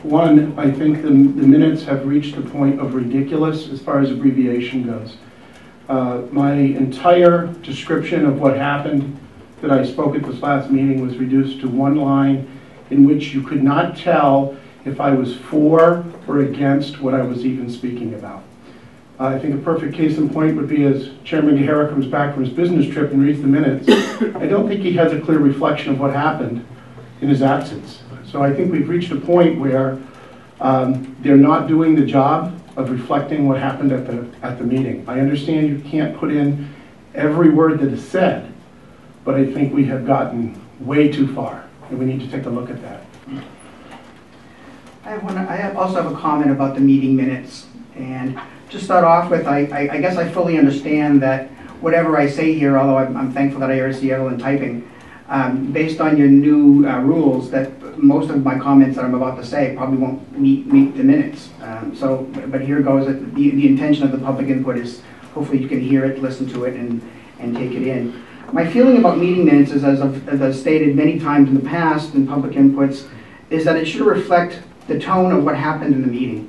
One, I think the minutes have reached a point of ridiculous as far as abbreviation goes. My entire description of what happened that I spoke at this last meeting was reduced to one line in which you could not tell if I was for or against what I was even speaking about. I think a perfect case in point would be as Chairman Guerrero comes back from his business trip and reads the minutes. I don't think he has a clear reflection of what happened in his absence. So I think we've reached a point where they're not doing the job of reflecting what happened at the meeting. I understand you can't put in every word that is said, but I think we have gotten way too far, and we need to take a look at that. I also have a comment about the meeting minutes. And to start off with, I guess I fully understand that whatever I say here, although I'm thankful that I already see Evelyn typing, based on your new rules, that most of my comments that I'm about to say probably won't meet the minutes. But here goes. The intention of the public input is hopefully you can hear it, listen to it, and take it in. My feeling about meeting minutes is, as I've stated many times in the past in public inputs, is that it should reflect the tone of what happened in the meeting,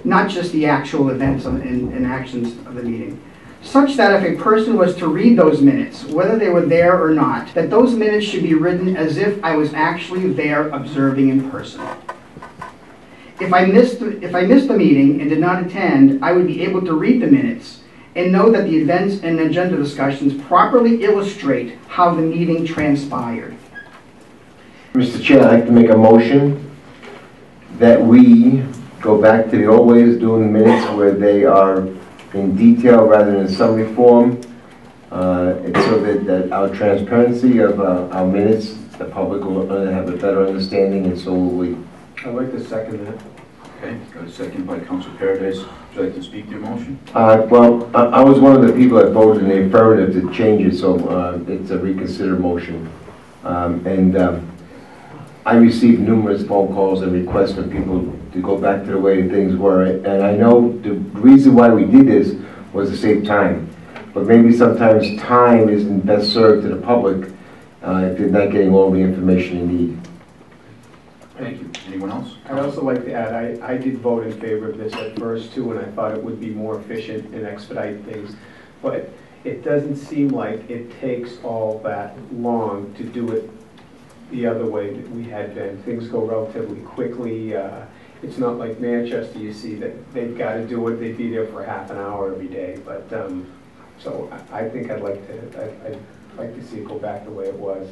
not just the actual events and actions of the meeting. Such that if a person was to read those minutes, whether they were there or not, that those minutes should be written as if I was actually there observing in person. If I missed the meeting and did not attend, I would be able to read the minutes and know that the events and agenda discussions properly illustrate how the meeting transpired. Mr. Chair, I'd like to make a motion that we go back to the old ways of doing the minutes where they are in detail rather than in summary form. It's so that our transparency of our minutes, the public will have a better understanding, and so will we. I'd like to second that. Okay, got a second by Councilor Paradise. Would you like to speak to your motion? Well, I was one of the people that voted in the affirmative to change it, so it's a reconsider motion. I received numerous phone calls and requests from people to go back to the way things were, and I know the reason why we did this was to save time. But maybe sometimes time isn't best served to the public if they're not getting all the information they need. Thank you. Anyone else? I'd also like to add, I did vote in favor of this at first too, and I thought it would be more efficient and expedite things. But it doesn't seem like it takes all that long to do it the other way that we had been. Things go relatively quickly. It's not like Manchester, you see that they've got to do it. They'd be there for half an hour every day. But so I think I'd like to see it go back the way it was.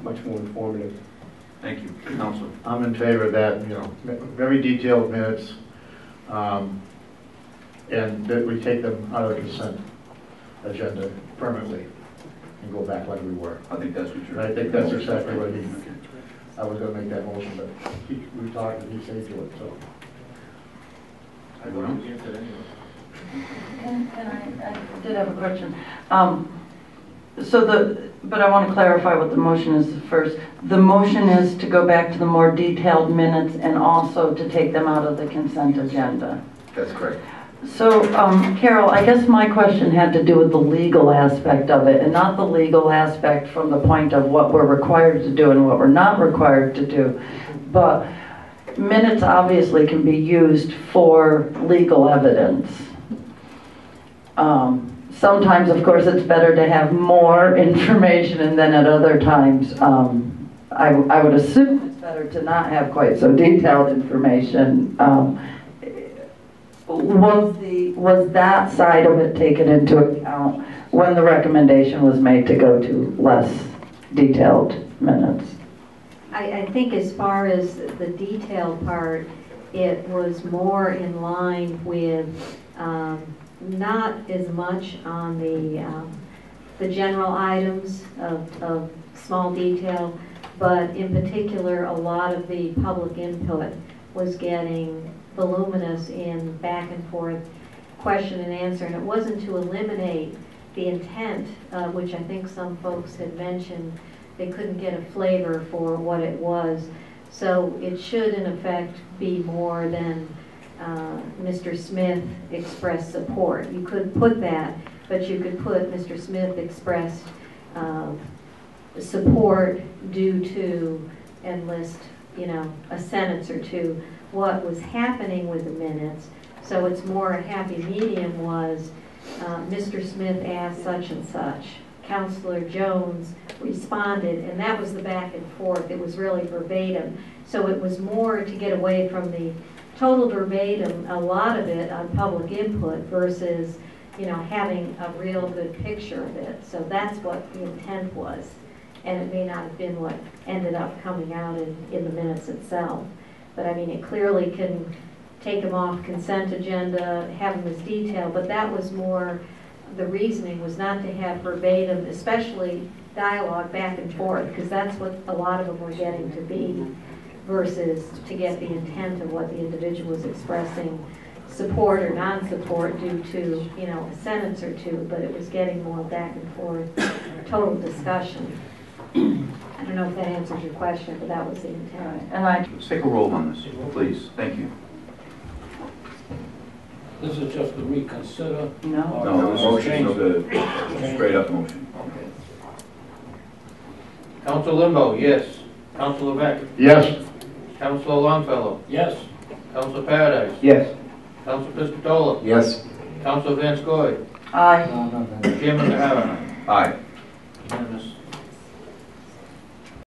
Much more informative. Thank you. Councilor. I'm in favor of that. You know, very detailed minutes, and that we take them out of the consent agenda permanently and go back like we were. I think that's what you're. I think that's exactly what he. I was going to make that motion, but we talked and he said to it. So. Everyone else? I did have a question. But I want to clarify what the motion is first. The motion is to go back to the more detailed minutes and also to take them out of the consent agenda. That's correct. So, Carol, I guess my question had to do with the legal aspect of it, and not the legal aspect from the point of what we're required to do and what we're not required to do. But minutes obviously can be used for legal evidence. Sometimes, of course, it's better to have more information, and then at other times, I would assume it's better to not have quite so detailed information. Was that side of it taken into account when the recommendation was made to go to less detailed minutes? I think as far as the detailed part, it was more in line with not as much on the general items of small detail, but in particular a lot of the public input was getting voluminous in back and forth question and answer, and it wasn't to eliminate the intent, which I think some folks had mentioned. They couldn't get a flavor for what it was. So it should in effect be more than Mr. Smith expressed support. You could put that, but you could put Mr. Smith expressed support due to, and list a sentence or two. What was happening with the minutes, so it's more a happy medium, was Mr. Smith asked such and such. Counselor Jones responded, and that was the back and forth. It was really verbatim. So it was more to get away from the total verbatim, a lot of it on public input versus, having a real good picture of it. So that's what the intent was. And it may not have been what ended up coming out in the minutes itself. But I mean, it clearly can take them off consent agenda, have them as detailed, but that was more, the reasoning was not to have verbatim, especially dialogue back and forth, because that's what a lot of them were getting to be, versus to get the intent of what the individual was expressing, support or non-support due to, a sentence or two, but it was getting more back and forth, total discussion. I don't know if that answers your question, but that was the intent. And Let's take a roll on this, please. Thank you. This is just to reconsider? No. No, this is just a straight-up motion. Okay. Council Limbo, yes. Council Levesque? Yes. Council Longfellow? Yes. Council Paradise? Yes. Council Piscatola? Yes. Council Van Scoy? Aye. Chairman O'Hara? Aye. Unanimous.